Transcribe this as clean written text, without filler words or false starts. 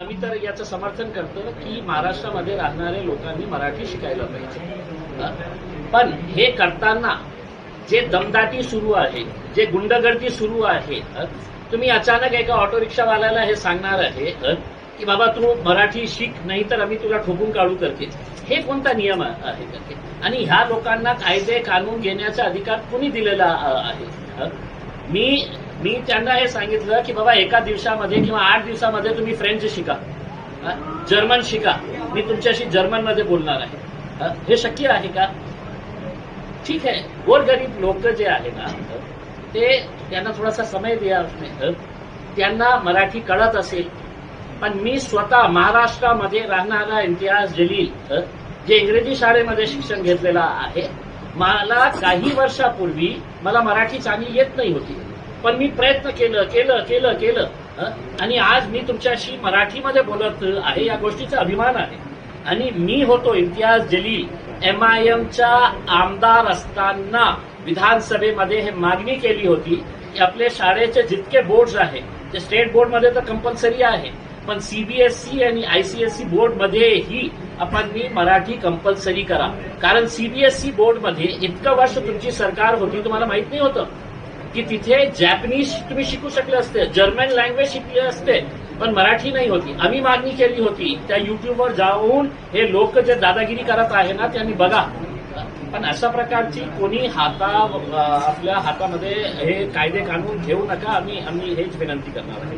आम्ही तर याचं समर्थन करतो की महाराष्ट्रामध्ये राहणाऱ्या लोकांनी मराठी शिकायला पाहिजे. पण हे करताना जे दमदाटी सुरू आहे, जे गुंडगर्दी सुरू आहे, तुम्ही अचानक एका ऑटो रिक्षावाल्याला हे सांगणार आहे की बाबा तू मराठी शिक, नाही तर आम्ही तुला ठोकून काढू करते. हे कोणता नियम आहे करते? आणि ह्या लोकांना कायदे कानून घेण्याचा अधिकार कुणी दिलेला आहे? मी त्यांना हे सांगितलं की बाबा एका दिवसामध्ये किंवा 8 दिवसामध्ये तुम्ही फ्रेंच शिका, जर्मन शिका, मी तुमच्याशी जर्मनमध्ये बोलणार आहे. हे शक्य आहे का? ठीक आहे, गोरगरीब लोक जे आहे ना ते त्यांना थोडासा समय द्या, त्यांना मराठी कळत असेल. पण मी स्वतः महाराष्ट्रामध्ये राहणारा इम्तियाज जलील, जे इंग्रजी शाळेमध्ये शिक्षण घेतलेला आहे, मला काही वर्षापूर्वी मला मराठी चांगली येत नाही होती, पण मी प्रयत्न केलं आणि आज मी तुमच्याशी मराठीमध्ये बोलत आहे. या गोष्टीचा अभिमान आहे. आणि मी होतो इम्तियाज जलील, MIMचा आमदार असताना विधानसभेमध्ये हे मागणी केली होती की आपले शाळेचे जितके बोर्ड्स आहे, ते स्टेट बोर्डमध्ये तर कंपल्सरी आहे, पण CBSE आणि ICSE बोर्डमध्येही आपण मराठी कंपल्सरी करा. कारण CBSE बोर्डमध्ये इतकं वर्ष तुमची सरकार होती, तुम्हाला माहित नाही होतं की तिथे जॅपनीज तुम्ही शिकू शकले असते, जर्मन लँग्वेज शिकले असते, पण मराठी नाही होती. आम्ही मागणी केली होती. त्या युट्यूबवर जाऊन हे लोक जे दादागिरी करत आहे ना, त्यांनी बघा. पण अशा प्रकारची कोणी आपल्या हातामध्ये हे कायदे कानून घेऊ नका. आम्ही हेच विनंती करणार आहे.